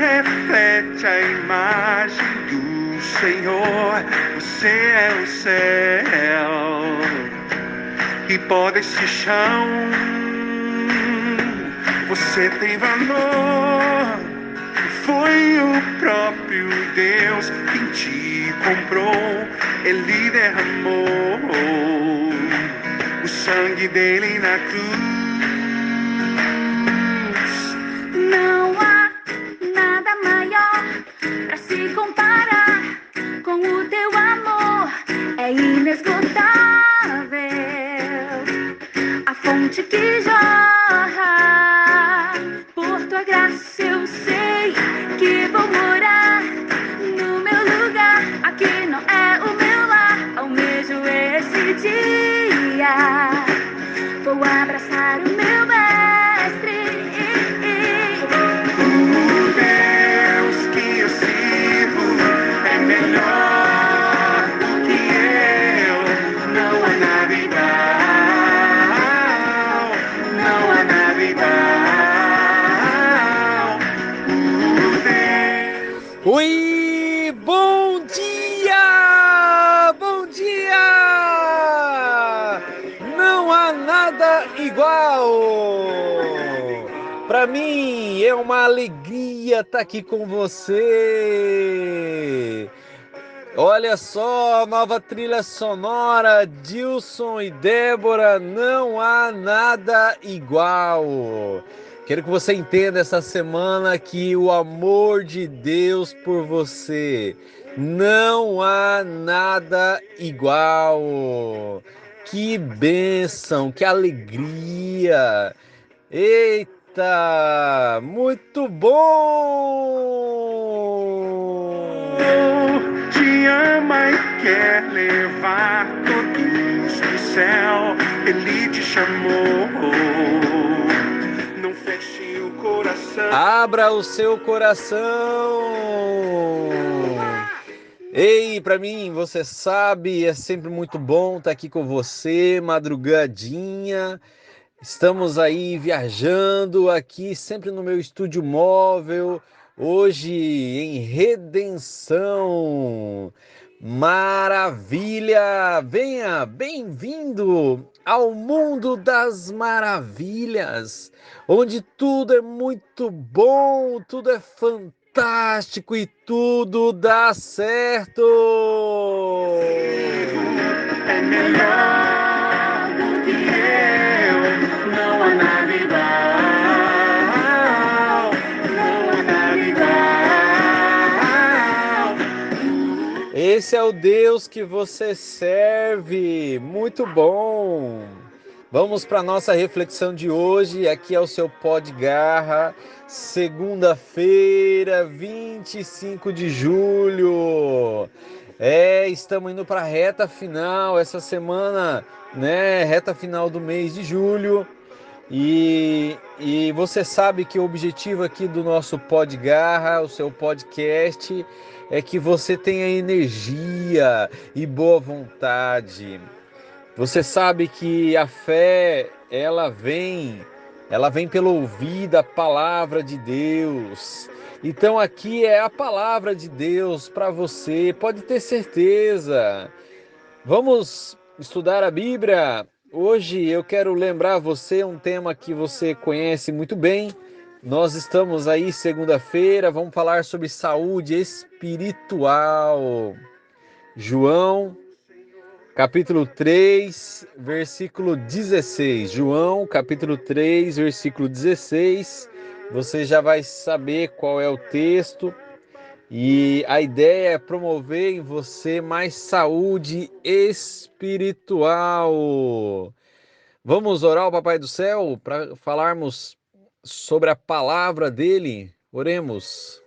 reflete a imagem do Senhor. Você é o céu e pó desse chão. Você tem valor. Foi o próprio Deus quem te comprou. Ele derramou o sangue dele na cruz. Não há nada maior pra se comparar com o teu amor. É inesgotável a fonte que jorra. Por tua graça eu sei que vou morar no meu lugar. Aqui não é o meu lar. Almejo esse dia. Vou abraçar o meu mestre. O Deus que eu sirvo é melhor do que eu. Não há nada igual. Não há nada igual. O Deus. Oi, bom dia! Bom dia! Não há nada igual! Para mim é uma alegria estar aqui com você. Olha só, a nova trilha sonora, Dilson e Débora, não há nada igual. Quero que você entenda essa semana que o amor de Deus por você não há nada igual. Que bênção, que alegria. Eita, muito bom! Te ama e quer levar todos pro céu. Ele te chamou. Não feche o coração. Abra o seu coração. Ei, para mim, você sabe, é sempre muito bom estar aqui com você, madrugadinha. Estamos aí viajando aqui, sempre no meu estúdio móvel, hoje em Redenção. Maravilha! Venha, bem-vindo ao mundo das maravilhas, onde tudo é muito bom, tudo é fantástico e tudo dá certo. É melhor do que eu. Não há nada igual. Não há nada igual. Esse é o Deus que você serve. Muito bom. Vamos para a nossa reflexão de hoje. Aqui é o seu Pó de Garra, segunda-feira, 25 de julho. Estamos indo para a reta final essa semana, né? Reta final do mês de julho. E você sabe que o objetivo aqui do nosso Pó de Garra, o seu podcast, é que você tenha energia e boa vontade. Você sabe que a fé, ela vem pelo ouvir da palavra de Deus. Então aqui é a palavra de Deus para você, pode ter certeza. Vamos estudar a Bíblia. Hoje eu quero lembrar você um tema que você conhece muito bem. Nós estamos aí segunda-feira, vamos falar sobre saúde espiritual. João capítulo 3, versículo 16. João, capítulo 3, versículo 16. Você já vai saber qual é o texto. E a ideia é promover em você mais saúde espiritual. Vamos orar ao Papai do Céu para falarmos sobre a palavra dele? Oremos.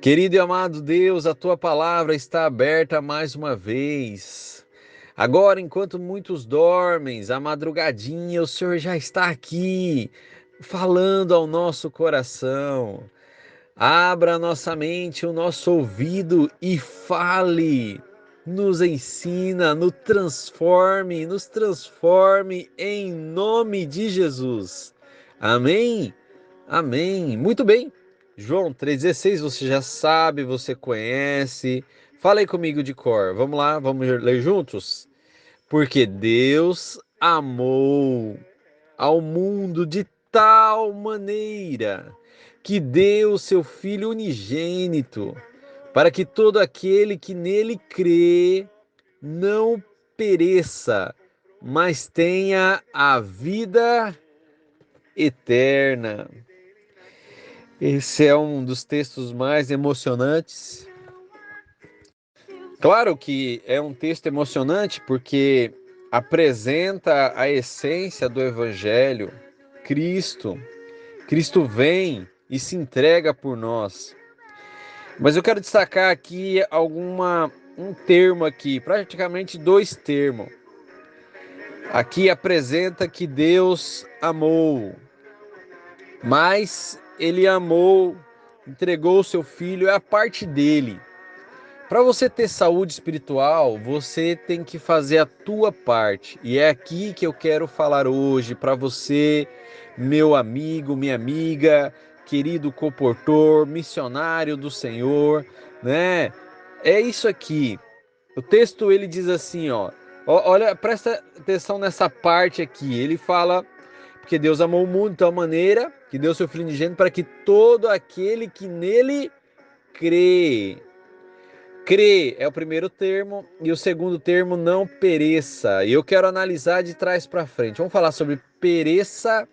Querido e amado Deus, a tua palavra está aberta mais uma vez. Agora, enquanto muitos dormem, a madrugadinha, o Senhor já está aqui, falando ao nosso coração. Abra a nossa mente, o nosso ouvido e fale. Nos ensina, nos transforme em nome de Jesus. Amém? Amém. Muito bem. João 3,16 você já sabe, você conhece. Fala aí comigo de cor. Vamos lá, vamos ler juntos? Porque Deus amou ao mundo de tal maneira que deu o seu Filho unigênito, para que todo aquele que nele crê não pereça, mas tenha a vida eterna. Esse é um dos textos mais emocionantes. Claro que é um texto emocionante porque apresenta a essência do Evangelho. Cristo. Cristo vem e se entrega por nós. Mas eu quero destacar aqui um termo aqui, praticamente dois termos. Aqui apresenta que Deus amou, mas ele amou, entregou o seu filho, é a parte dele. Para você ter saúde espiritual, você tem que fazer a tua parte. E é aqui que eu quero falar hoje para você, meu amigo, minha amiga, querido comportor, missionário do Senhor, né? É isso aqui. O texto ele diz assim, ó. Olha, presta atenção nessa parte aqui. Ele fala porque Deus amou o mundo de tal maneira que deu seu Filho unigênito para que todo aquele que nele crê. Crer é o primeiro termo e o segundo termo não pereça. E eu quero analisar de trás para frente. Vamos falar sobre pereça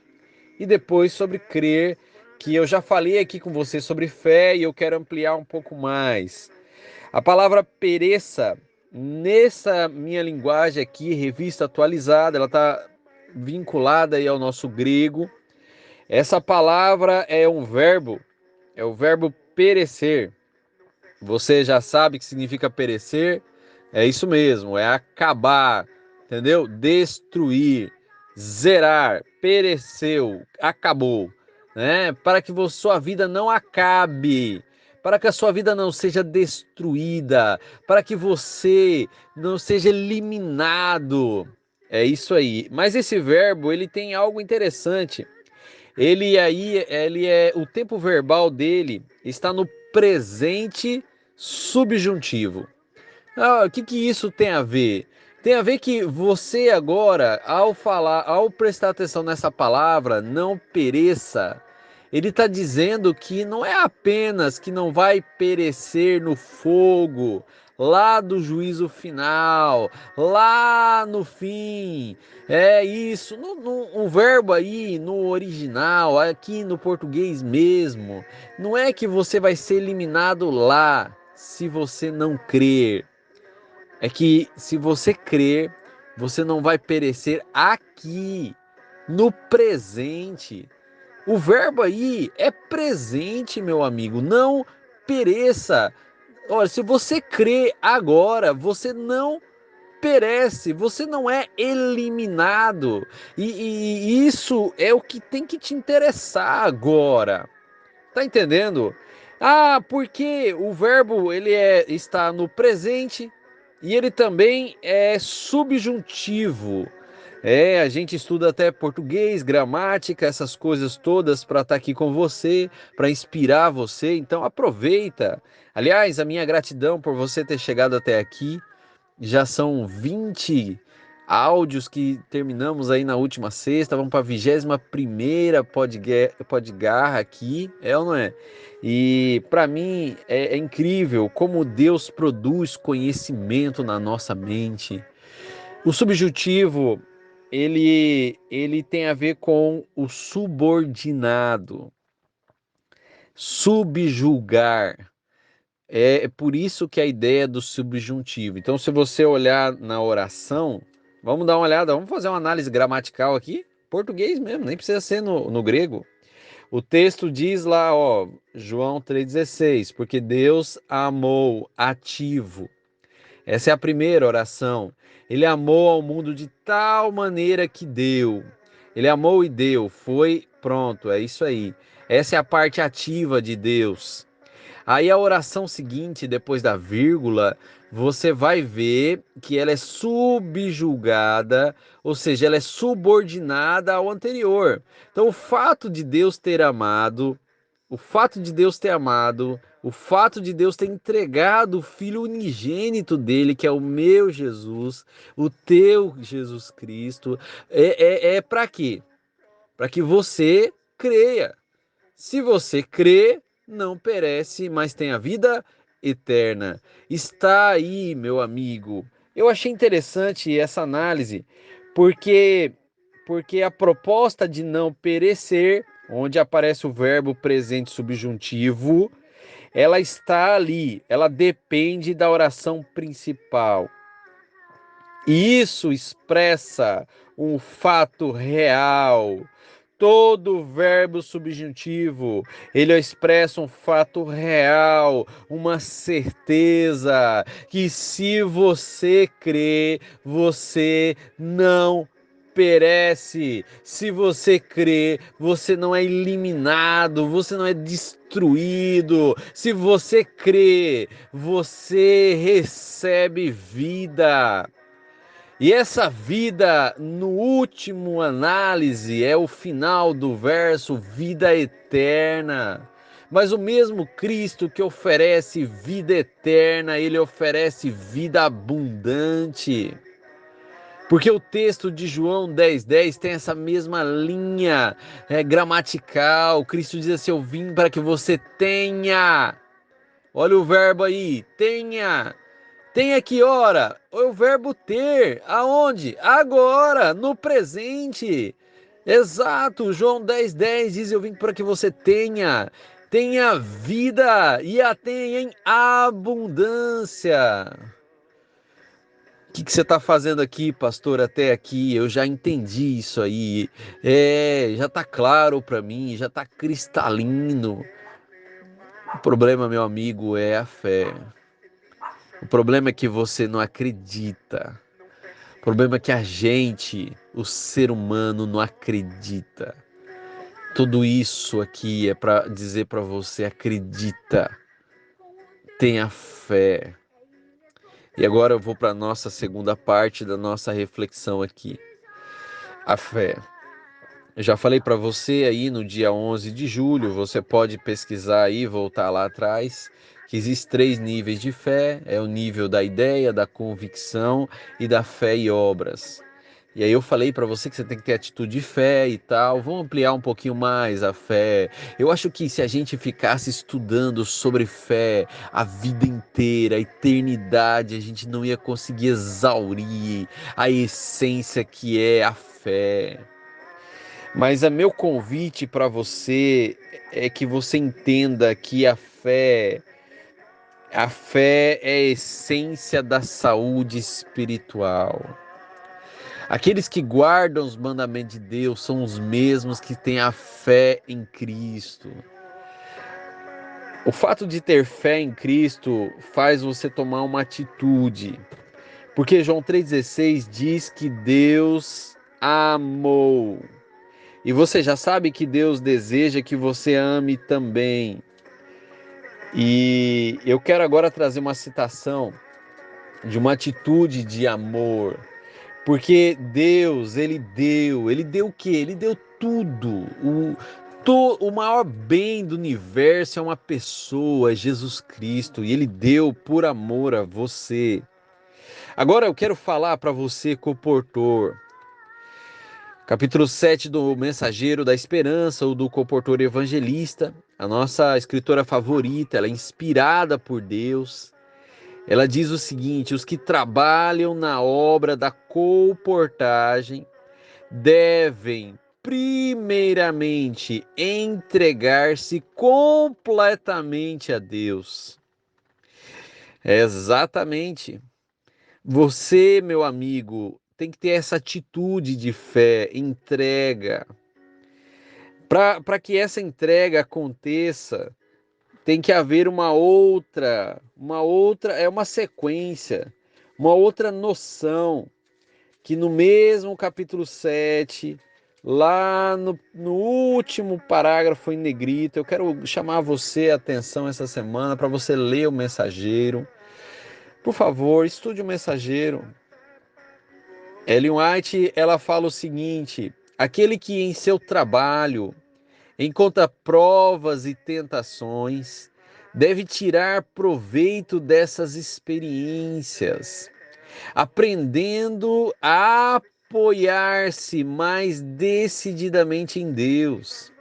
e depois sobre crer, que eu já falei aqui com você sobre fé e eu quero ampliar um pouco mais. A palavra pereça, nessa minha linguagem aqui, revista atualizada, ela está vinculada aí ao nosso grego. Essa palavra é o verbo perecer. Você já sabe que significa perecer? É isso mesmo, é acabar, entendeu? Destruir, zerar, pereceu, acabou, né? Para que sua vida não acabe, para que a sua vida não seja destruída, para que você não seja eliminado. É isso aí. Mas esse verbo, ele tem algo interessante. Ele é o tempo verbal dele está no presente subjuntivo. O que isso tem a ver? Tem a ver que você agora, ao falar, ao prestar atenção nessa palavra, não pereça. Ele está dizendo que não é apenas que não vai perecer no fogo, lá do juízo final, lá no fim. É isso. O verbo aí, no original, aqui no português mesmo, não é que você vai ser eliminado lá se você não crer. É que se você crer, você não vai perecer aqui, no presente. O verbo aí é presente, meu amigo, não pereça. Olha, se você crê agora, você não perece, você não é eliminado. E isso é o que tem que te interessar agora. Tá entendendo? Porque o verbo está no presente e ele também é subjuntivo. A gente estuda até português, gramática, essas coisas todas para estar aqui com você, para inspirar você. Então aproveita. Aliás, a minha gratidão por você ter chegado até aqui. Já são 20 áudios que terminamos aí na última sexta, vamos para a 21ª Podgarra aqui, é ou não é? E para mim é incrível como Deus produz conhecimento na nossa mente. O subjuntivo, ele tem a ver com o subordinado, subjugar. É por isso que a ideia do subjuntivo. Então, se você olhar na oração, vamos dar uma olhada, vamos fazer uma análise gramatical aqui, português mesmo, nem precisa ser no grego. O texto diz lá, ó, João 3,16, porque Deus amou, ativo. Essa é a primeira oração. Ele amou ao mundo de tal maneira que deu. Ele amou e deu, foi pronto, é isso aí. Essa é a parte ativa de Deus. Aí a oração seguinte, depois da vírgula, você vai ver que ela é subjugada, ou seja, ela é subordinada ao anterior. Então, o fato de Deus ter amado o fato de Deus ter amado, o fato de Deus ter entregado o Filho unigênito dele, que é o meu Jesus, o teu Jesus Cristo, é para quê? Para que você creia. Se você crê, não perece, mas tem a vida eterna. Está aí, meu amigo. Eu achei interessante essa análise, porque a proposta de não perecer, onde aparece o verbo presente subjuntivo, ela está ali, ela depende da oração principal. E isso expressa um fato real. Todo verbo subjuntivo, ele expressa um fato real, uma certeza, que se você crê, você não perece. Se você crê, você não é eliminado, você não é destruído. Se você crê, você recebe vida. E essa vida, no último análise, é o final do verso, vida eterna. Mas o mesmo Cristo que oferece vida eterna, ele oferece vida abundante. Porque o texto de João 10:10 tem essa mesma linha gramatical. Cristo diz assim: eu vim para que você tenha. Olha o verbo aí, tenha. Tem aqui, ora, o verbo ter, aonde? Agora, no presente. Exato, João 10:10 diz, eu vim para que você tenha vida e a tenha em abundância. O que você está fazendo aqui, pastor, até aqui? Eu já entendi isso aí, já está claro para mim, já está cristalino. O problema, meu amigo, é a fé. O problema é que você não acredita. O problema é que a gente, o ser humano, não acredita. Tudo isso aqui é para dizer para você: acredita, tenha fé. E agora eu vou para a nossa segunda parte da nossa reflexão aqui. A fé. Eu já falei para você aí no dia 11 de julho, você pode pesquisar aí, voltar lá atrás, que existem 3 níveis de fé, é o nível da ideia, da convicção e da fé e obras. E aí eu falei para você que você tem que ter atitude de fé e tal, vamos ampliar um pouquinho mais a fé. Eu acho que se a gente ficasse estudando sobre fé a vida inteira, a eternidade, a gente não ia conseguir exaurir a essência que é a fé. Mas o meu convite para você é que você entenda que a fé é a essência da saúde espiritual. Aqueles que guardam os mandamentos de Deus são os mesmos que têm a fé em Cristo. O fato de ter fé em Cristo faz você tomar uma atitude. Porque João 3,16 diz que Deus amou. E você já sabe que Deus deseja que você ame também. E eu quero agora trazer uma citação de uma atitude de amor. Porque Deus, Ele deu o quê? Ele deu tudo. O maior bem do universo é uma pessoa, Jesus Cristo. E Ele deu por amor a você. Agora eu quero falar para você, comportor. Capítulo 7 do Mensageiro da Esperança, ou do Comportor Evangelista, a nossa escritora favorita, ela é inspirada por Deus. Ela diz o seguinte: os que trabalham na obra da colportagem devem, primeiramente, entregar-se completamente a Deus. Exatamente. Você, meu amigo, tem que ter essa atitude de fé, entrega. Para que essa entrega aconteça, tem que haver uma outra, é uma sequência, uma outra noção, que no mesmo capítulo 7, lá no último parágrafo em negrito, eu quero chamar você a atenção essa semana para você ler o Mensageiro. Por favor, estude o Mensageiro. Ellen White, ela fala o seguinte: aquele que em seu trabalho encontra provas e tentações, deve tirar proveito dessas experiências, aprendendo a apoiar-se mais decididamente em Deus.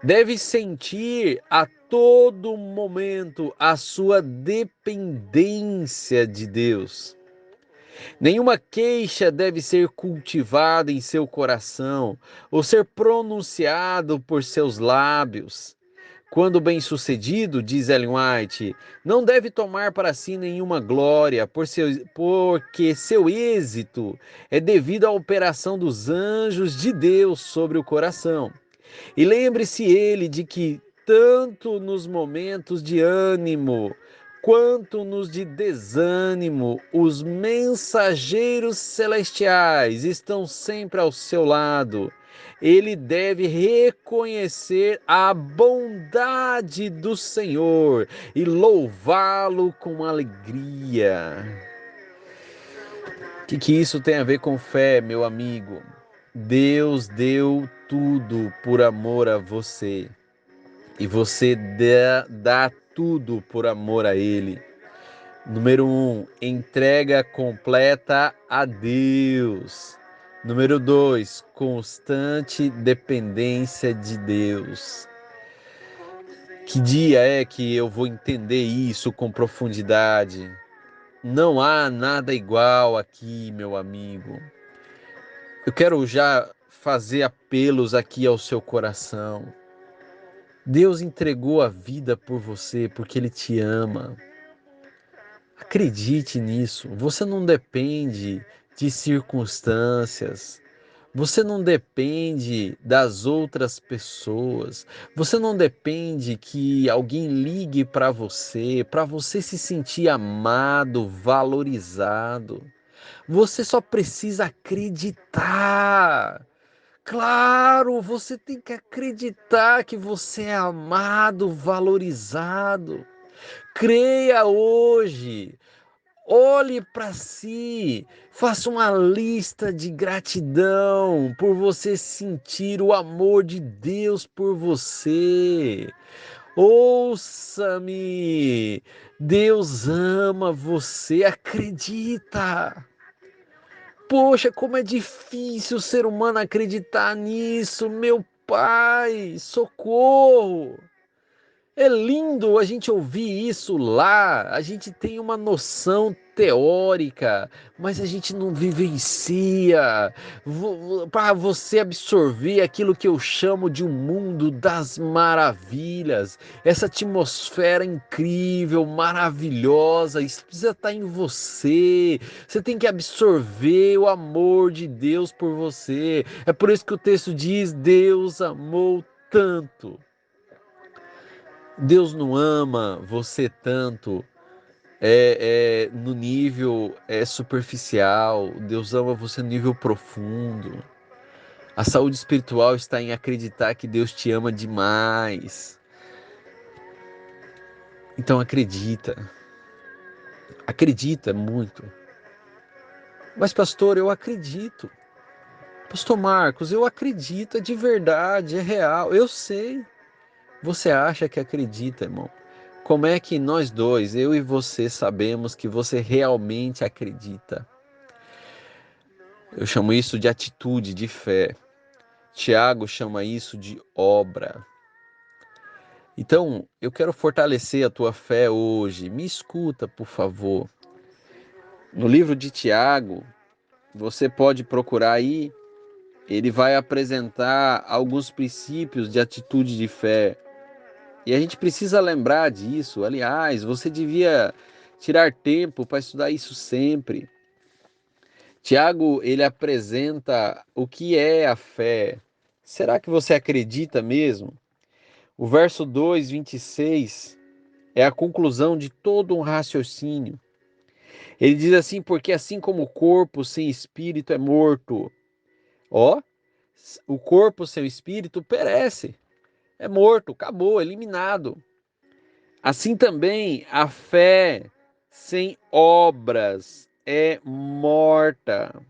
Deve sentir a todo momento a sua dependência de Deus. Nenhuma queixa deve ser cultivada em seu coração ou ser pronunciado por seus lábios. Quando bem-sucedido, diz Ellen White, não deve tomar para si nenhuma glória, porque seu êxito é devido à operação dos anjos de Deus sobre o coração. E lembre-se ele de que, tanto nos momentos de ânimo, quanto nos de desânimo, os mensageiros celestiais estão sempre ao seu lado. Ele deve reconhecer a bondade do Senhor e louvá-lo com alegria. O que isso tem a ver com fé, meu amigo? Deus deu tudo por amor a você. E você dá tudo por amor a Ele. Número 1, entrega completa a Deus. Número 2, constante dependência de Deus. Que dia é que eu vou entender isso com profundidade? Não há nada igual aqui, meu amigo. Eu quero já fazer apelos aqui ao seu coração. Deus entregou a vida por você porque Ele te ama. Acredite nisso. Você não depende de circunstâncias. Você não depende das outras pessoas. Você não depende que alguém ligue para você se sentir amado, valorizado. Você só precisa acreditar. Claro, você tem que acreditar que você é amado, valorizado. Creia hoje. Olhe para si, faça uma lista de gratidão por você sentir o amor de Deus por você. Ouça-me, Deus ama você, acredita. Poxa, como é difícil o ser humano acreditar nisso, meu Pai, socorro! É lindo a gente ouvir isso lá, a gente tem uma noção teórica, mas a gente não vivencia. Para você absorver aquilo que eu chamo de um mundo das maravilhas, essa atmosfera incrível, maravilhosa, isso precisa estar em você. Você tem que absorver o amor de Deus por você. É por isso que o texto diz: Deus amou tanto. Deus não ama você tanto no nível superficial. Deus ama você no nível profundo. A saúde espiritual está em acreditar que Deus te ama demais. Então acredita. Acredita muito. Mas pastor, eu acredito. Pastor Marcos, eu acredito, é de verdade, é real. Eu sei. Você acha que acredita, irmão? Como é que nós dois, eu e você, sabemos que você realmente acredita? Eu chamo isso de atitude, de fé. Tiago chama isso de obra. Então, eu quero fortalecer a tua fé hoje. Me escuta, por favor. No livro de Tiago, você pode procurar aí. Ele vai apresentar alguns princípios de atitude de fé. E a gente precisa lembrar disso. Aliás, você devia tirar tempo para estudar isso sempre. Tiago, ele apresenta o que é a fé. Será que você acredita mesmo? O verso 2, 26, é a conclusão de todo um raciocínio. Ele diz assim: porque assim como o corpo sem espírito é morto, ó, o corpo sem espírito perece, é morto, acabou, eliminado. Assim também a fé sem obras é morta.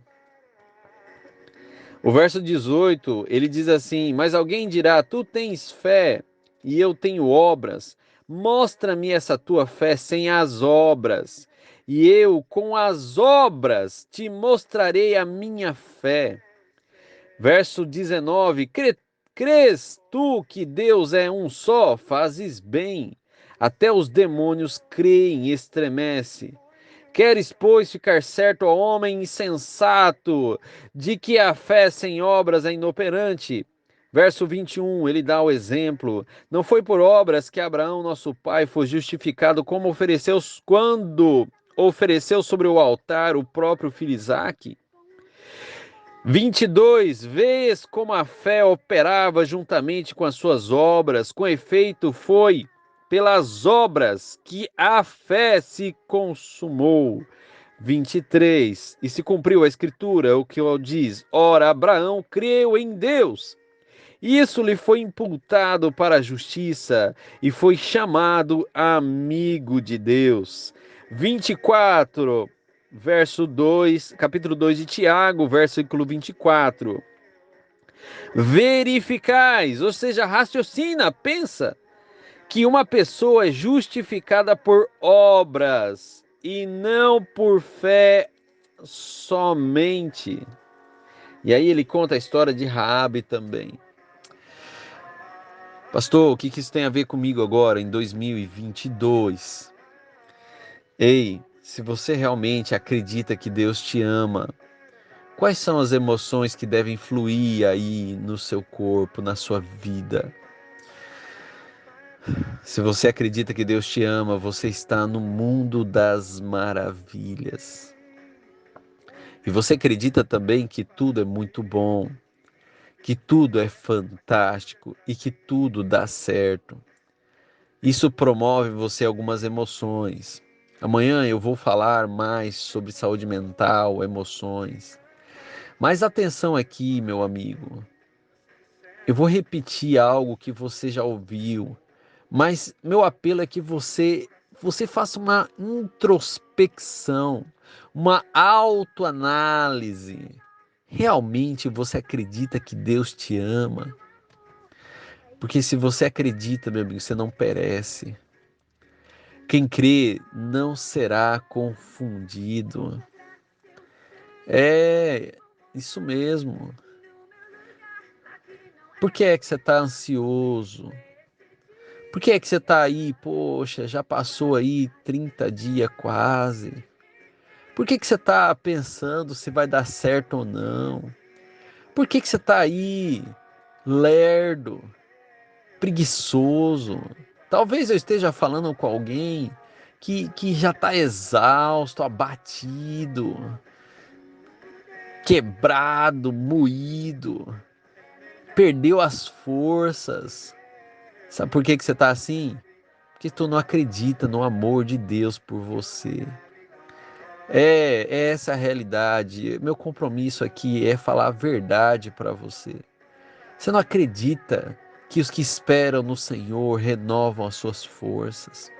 O verso 18, ele diz assim: mas alguém dirá, tu tens fé e eu tenho obras. Mostra-me essa tua fé sem as obras, e eu com as obras te mostrarei a minha fé. Verso 19, crês tu que Deus é um só? Fazes bem. Até os demônios creem e estremecem. Queres, pois, ficar certo, ó homem insensato, de que a fé sem obras é inoperante? Verso 21, ele dá o exemplo. Não foi por obras que Abraão, nosso pai, foi justificado como ofereceu quando ofereceu sobre o altar o próprio filho Isaque? 22, vês como a fé operava juntamente com as suas obras, com efeito foi pelas obras que a fé se consumou. 23, e se cumpriu a escritura, o que diz, ora, Abraão creu em Deus, isso lhe foi imputado para a justiça, e foi chamado amigo de Deus. 24, verso 2, capítulo 2 de Tiago, versículo 24. Verificais, ou seja, raciocina, pensa, que uma pessoa é justificada por obras e não por fé somente. E aí ele conta a história de Raabe também. Pastor, o que isso tem a ver comigo agora em 2022? Ei, se você realmente acredita que Deus te ama, quais são as emoções que devem fluir aí no seu corpo, na sua vida? Se você acredita que Deus te ama, você está no mundo das maravilhas. E você acredita também que tudo é muito bom, que tudo é fantástico e que tudo dá certo. Isso promove em você algumas emoções. Amanhã eu vou falar mais sobre saúde mental, emoções. Mas atenção aqui, meu amigo. Eu vou repetir algo que você já ouviu, mas meu apelo é que você faça uma introspecção, uma autoanálise. Realmente você acredita que Deus te ama? Porque se você acredita, meu amigo, você não perece. Quem crê não será confundido. É isso mesmo. Por que é que você está ansioso? Por que é que você está aí? Poxa, já passou aí 30 dias quase. Por que você está pensando se vai dar certo ou não? Por que você está aí lerdo, preguiçoso? Talvez eu esteja falando com alguém que já está exausto, abatido, quebrado, moído, perdeu as forças. Sabe por que você está assim? Porque tu não acredita no amor de Deus por você. É essa a realidade. Meu compromisso aqui é falar a verdade para você. Você não acredita que os que esperam no Senhor renovam as suas forças?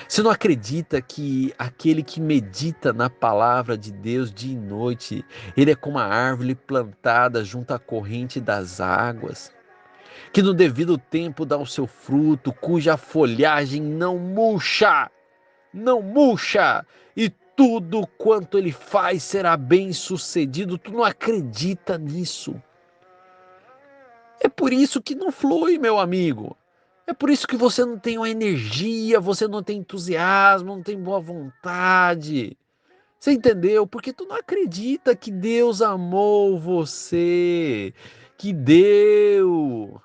Você não acredita que aquele que medita na palavra de Deus dia e noite, ele é como uma árvore plantada junto à corrente das águas, que no devido tempo dá o seu fruto, cuja folhagem não murcha, não murcha, e tudo quanto ele faz será bem sucedido? Tu não acredita nisso? É por isso que não flui, meu amigo. É por isso que você não tem uma energia, você não tem entusiasmo, não tem boa vontade. Você entendeu? Porque tu não acredita que Deus amou você, que deu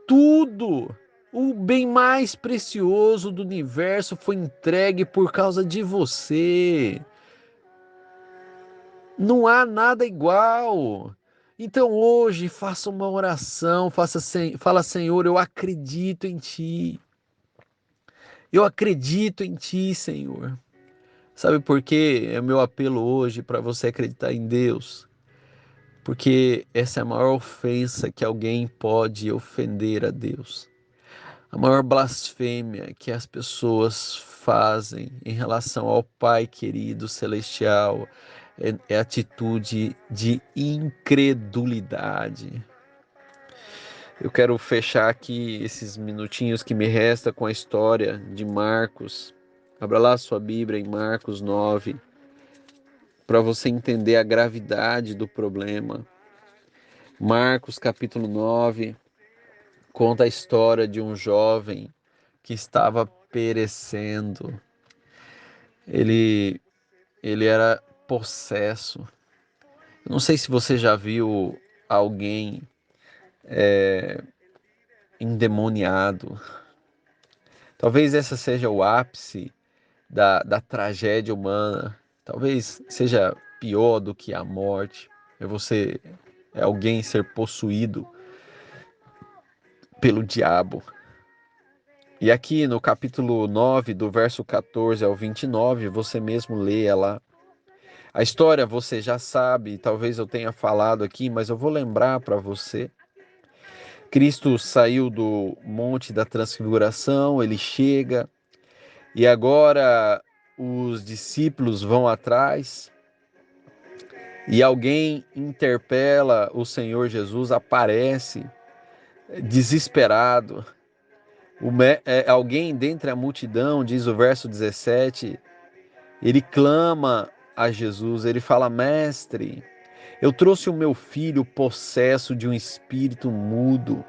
tudo. O bem mais precioso do universo foi entregue por causa de você. Não há nada igual. Então hoje faça uma oração, fala, Senhor, eu acredito em Ti. Eu acredito em Ti, Senhor. Sabe por quê? É o meu apelo hoje para você acreditar em Deus. Porque essa é a maior ofensa que alguém pode ofender a Deus. A maior blasfêmia que as pessoas fazem em relação ao Pai querido celestial é atitude de incredulidade. Eu quero fechar aqui esses minutinhos que me resta com a história de Marcos. Abra lá sua Bíblia em Marcos 9, para você entender a gravidade do problema. Marcos capítulo 9 conta a história de um jovem que estava perecendo. Ele era possesso. Eu não sei se você já viu alguém endemoniado. Talvez esse seja o ápice da tragédia humana. Talvez seja pior do que a morte. É alguém ser possuído pelo diabo. E aqui no capítulo 9, do verso 14 ao 29, você mesmo lê lá. A história você já sabe, talvez eu tenha falado aqui, mas eu vou lembrar para você. Cristo saiu do Monte da Transfiguração, ele chega, e agora os discípulos vão atrás, e alguém interpela o Senhor Jesus, aparece desesperado. Alguém dentre a multidão, diz o verso 17, ele clama a Jesus, ele fala: Mestre, eu trouxe o meu filho possesso de um espírito mudo,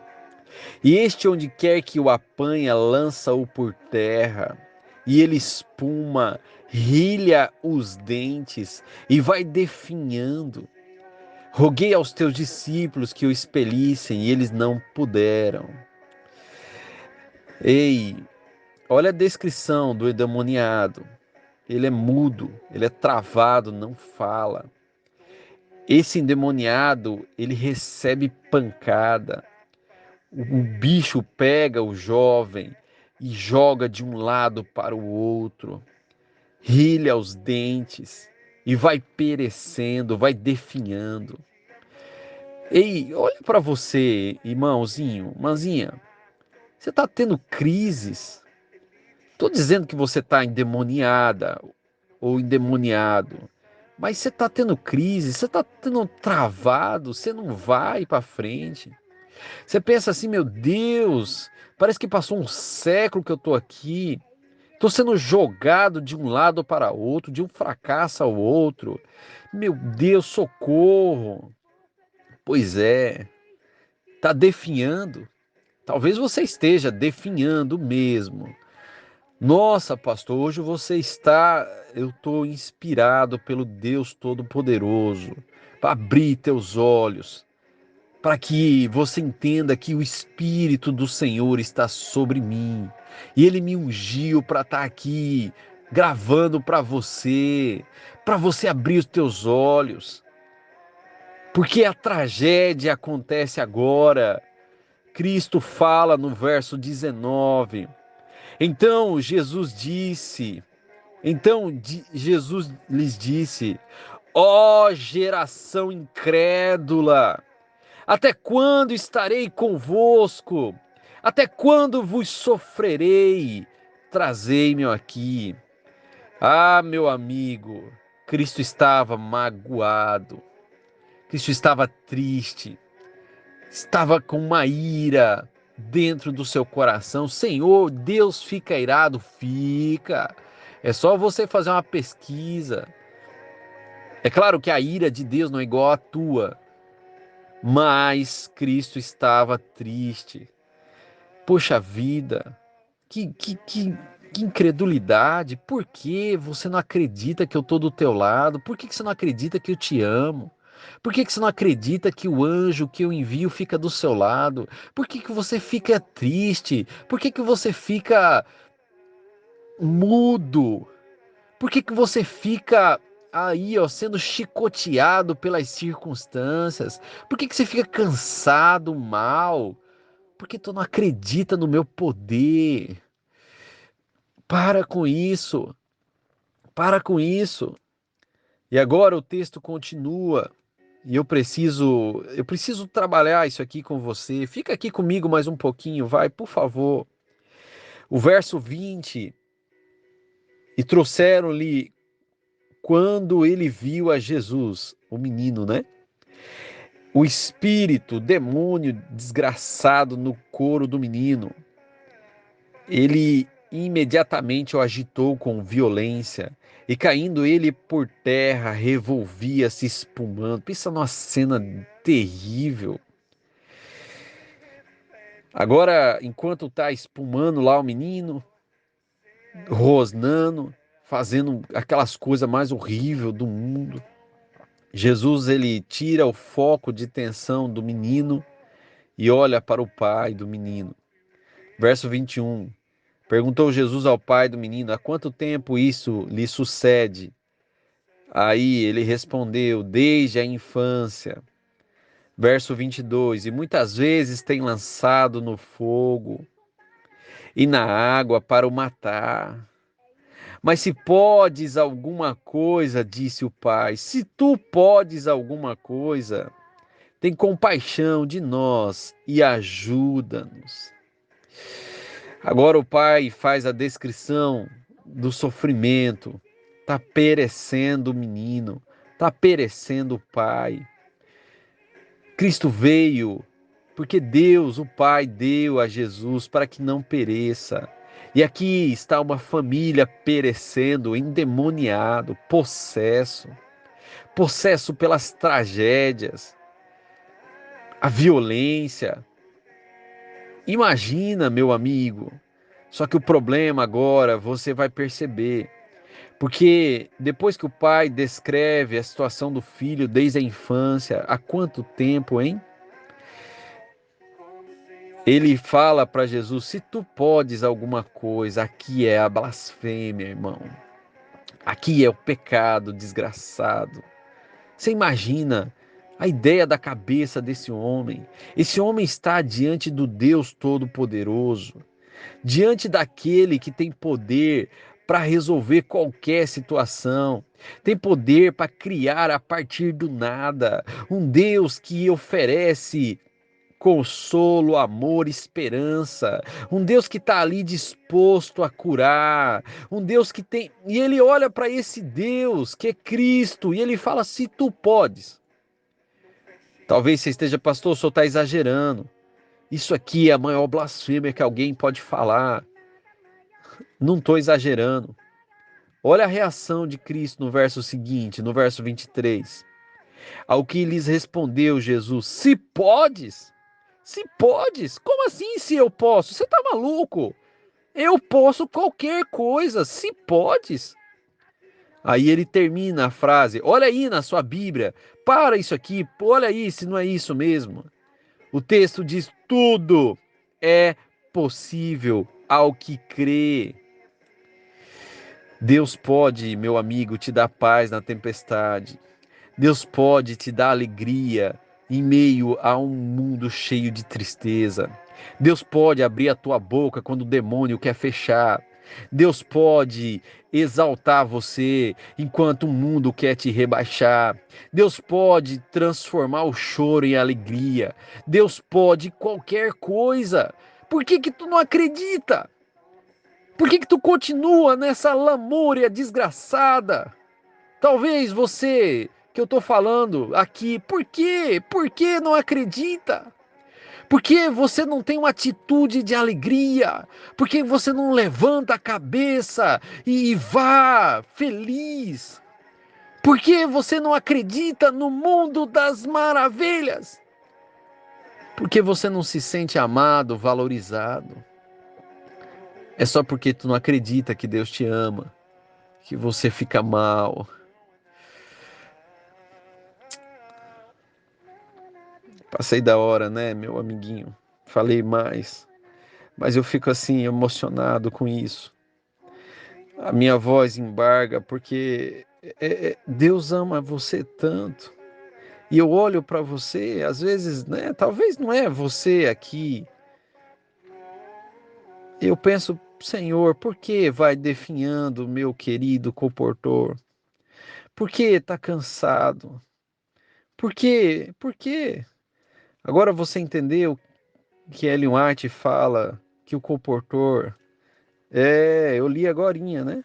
e este, onde quer que o apanha, lança-o por terra, e ele espuma, rilha os dentes e vai definhando. Roguei aos teus discípulos que o expelissem, e eles não puderam. Ei, olha a descrição do endemoniado. Ele é mudo, ele é travado, não fala. Esse endemoniado, ele recebe pancada. O bicho pega o jovem e joga de um lado para o outro, rilha os dentes e vai perecendo, vai definhando. Ei, olha para você, irmãozinho, irmãzinha, você está tendo crises? Estou dizendo que você está endemoniada ou endemoniado, mas você está tendo crise, você está tendo travado, você não vai para frente. Você pensa assim: meu Deus, parece que passou um século que eu estou aqui, estou sendo jogado de um lado para outro, de um fracasso ao outro. Meu Deus, socorro. Pois é, está definhando. Talvez você esteja definhando mesmo. Nossa, pastor, hoje eu estou inspirado pelo Deus Todo-Poderoso para abrir teus olhos, para que você entenda que o Espírito do Senhor está sobre mim, e Ele me ungiu para estar aqui gravando para você abrir os teus olhos, porque a tragédia acontece agora. Cristo fala no verso 19, Jesus lhes disse: ó geração incrédula, até quando estarei convosco? Até quando vos sofrerei? Trazei-me aqui. Ah, meu amigo, Cristo estava magoado, Cristo estava triste, estava com uma ira dentro do seu coração. Senhor, Deus fica irado? Fica. É só você fazer uma pesquisa. É claro que a ira de Deus não é igual à tua, mas Cristo estava triste. Poxa vida, que incredulidade. Por que você não acredita que eu estou do teu lado? Por que você não acredita que eu te amo? Por que você não acredita que o anjo que eu envio fica do seu lado? Por que você fica triste? Por que você fica mudo? Por que você fica aí, ó, sendo chicoteado pelas circunstâncias? Por que você fica cansado, mal? Porque tu não acredita no meu poder. Para com isso. Para com isso. E agora o texto continua. E eu preciso trabalhar isso aqui com você. Fica aqui comigo mais um pouquinho, vai, por favor. O verso 20. E trouxeram-lhe quando ele viu a Jesus, o menino, né? O espírito, o demônio desgraçado no couro do menino, ele imediatamente o agitou com violência e caindo ele por terra, revolvia-se espumando. Pensa numa cena terrível. Agora, enquanto está espumando lá o menino, rosnando, fazendo aquelas coisas mais horríveis do mundo, Jesus ele tira o foco de tensão do menino e olha para o pai do menino. Verso 21. Perguntou Jesus ao pai do menino: há quanto tempo isso lhe sucede? Aí ele respondeu: desde a infância. Verso 22. E muitas vezes tem lançado no fogo e na água para o matar. Mas se podes alguma coisa, disse o pai, se tu podes alguma coisa, tem compaixão de nós e ajuda-nos. Agora o pai faz a descrição do sofrimento. Está perecendo o menino, está perecendo o pai. Cristo veio porque Deus, o Pai, deu a Jesus para que não pereça. E aqui está uma família perecendo, endemoniado, possesso pelas tragédias, a violência. Imagina, meu amigo. Só que o problema agora você vai perceber, porque depois que o pai descreve a situação do filho desde a infância, há quanto tempo, hein? Ele fala para Jesus: se tu podes alguma coisa, aqui é a blasfêmia, irmão. Aqui é o pecado desgraçado. Você imagina a ideia da cabeça desse homem? Esse homem está diante do Deus Todo-Poderoso, diante daquele que tem poder para resolver qualquer situação, tem poder para criar a partir do nada, um Deus que oferece consolo, amor, esperança, um Deus que está ali disposto a curar, um Deus que tem. E ele olha para esse Deus que é Cristo e ele fala: se tu podes. Talvez você esteja, pastor, o senhor está exagerando. Isso aqui é a maior blasfêmia que alguém pode falar. Não estou exagerando. Olha a reação de Cristo no verso seguinte, no verso 23. Ao que lhes respondeu Jesus: se podes. Se podes? Como assim se eu posso? Você tá maluco? Eu posso qualquer coisa, se podes. Aí ele termina a frase, olha aí na sua Bíblia, para isso aqui, olha aí se não é isso mesmo. O texto diz: tudo é possível ao que crê. Deus pode, meu amigo, te dar paz na tempestade. Deus pode te dar alegria em meio a um mundo cheio de tristeza. Deus pode abrir a tua boca quando o demônio quer fechar. Deus pode exaltar você enquanto o mundo quer te rebaixar. Deus pode transformar o choro em alegria. Deus pode qualquer coisa. Por que que tu não acredita? Por que que tu continua nessa lamúria desgraçada? Talvez você que eu estou falando aqui, por quê? Por que não acredita? Por que você não tem uma atitude de alegria? Por que você não levanta a cabeça e vá feliz? Por que você não acredita no mundo das maravilhas? Por que você não se sente amado, valorizado? É só porque tu não acredita que Deus te ama, que você fica mal. Passei da hora, né, meu amiguinho? Falei mais, mas eu fico assim emocionado com isso. A minha voz embarga porque Deus ama você tanto. E eu olho para você, às vezes, né, talvez não é você aqui. Eu penso, Senhor, por que vai definhando o meu querido comportor? Por que está cansado? Por quê? Por quê? Agora você entendeu que Ellen White fala que o comportor, eu li agorinha, né?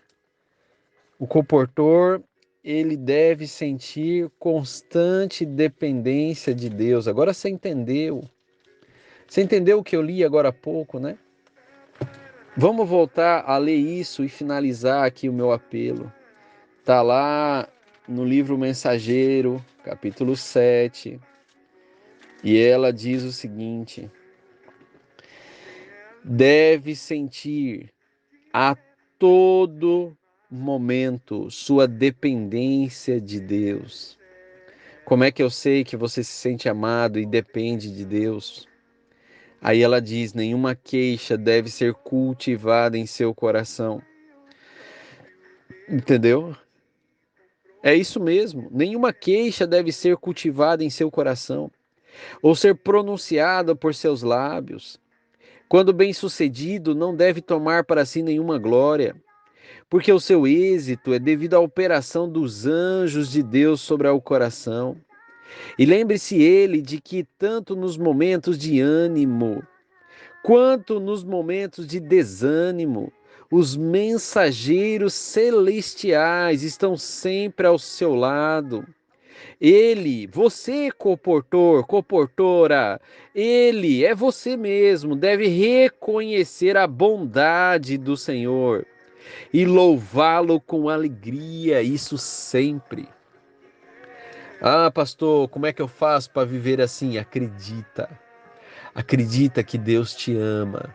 O comportor ele deve sentir constante dependência de Deus. Agora você entendeu. Você entendeu o que eu li agora há pouco, né? Vamos voltar a ler isso e finalizar aqui o meu apelo. Está lá no livro Mensageiro, capítulo 7, e ela diz o seguinte: deve sentir a todo momento sua dependência de Deus. Como é que eu sei que você se sente amado e depende de Deus? Aí ela diz: nenhuma queixa deve ser cultivada em seu coração. Entendeu? É isso mesmo. Nenhuma queixa deve ser cultivada em seu coração, ou ser pronunciada por seus lábios. Quando bem-sucedido, não deve tomar para si nenhuma glória, porque o seu êxito é devido à operação dos anjos de Deus sobre o coração. E lembre-se ele de que tanto nos momentos de ânimo, quanto nos momentos de desânimo, os mensageiros celestiais estão sempre ao seu lado. Ele, você, comportor, comportora, ele é você mesmo, deve reconhecer a bondade do Senhor e louvá-lo com alegria, isso sempre. Ah, pastor, como é que eu faço para viver assim? Acredita. Acredita que Deus te ama.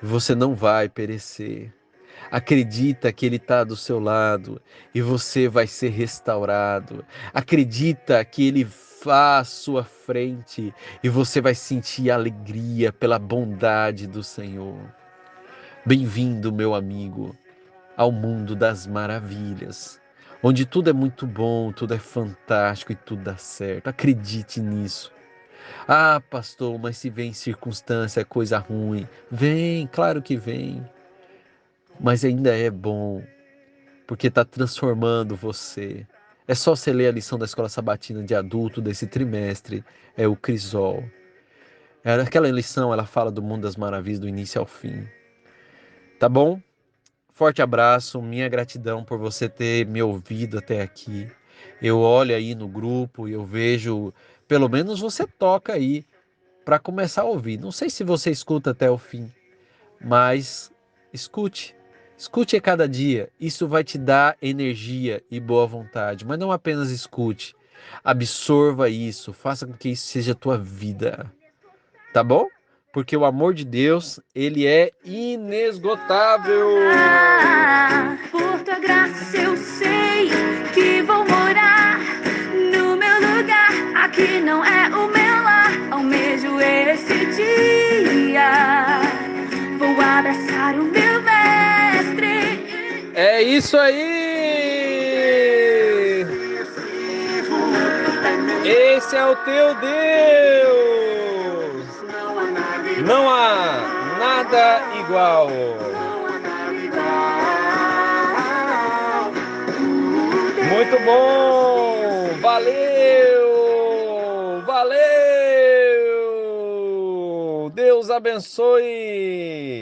Você não vai perecer. Acredita que Ele está do seu lado e você vai ser restaurado. Acredita que Ele vai à sua frente e você vai sentir alegria pela bondade do Senhor. Bem-vindo, meu amigo, ao mundo das maravilhas, onde tudo é muito bom, tudo é fantástico e tudo dá certo. Acredite nisso. Ah, pastor, mas se vem circunstância, coisa ruim. Vem, claro que vem. Mas ainda é bom, porque está transformando você. É só você ler a lição da Escola Sabatina de Adulto desse trimestre, é o Crisol. Aquela lição, ela fala do mundo das maravilhas do início ao fim. Tá bom? Forte abraço, minha gratidão por você ter me ouvido até aqui. Eu olho aí no grupo e eu vejo, pelo menos você toca aí para começar a ouvir. Não sei se você escuta até o fim, mas escute. Escute a cada dia. Isso vai te dar energia e boa vontade. Mas não apenas escute. Absorva isso. Faça com que isso seja a tua vida. Tá bom? Porque o amor de Deus, ele é inesgotável. Por tua graça eu sei que vou morar no meu lugar. Aqui não é o meu lar. Almejo esse dia. Vou abraçar o meu mestre. É isso aí! Esse é o teu Deus! Não há nada igual. Muito bom! Valeu! Valeu! Deus abençoe!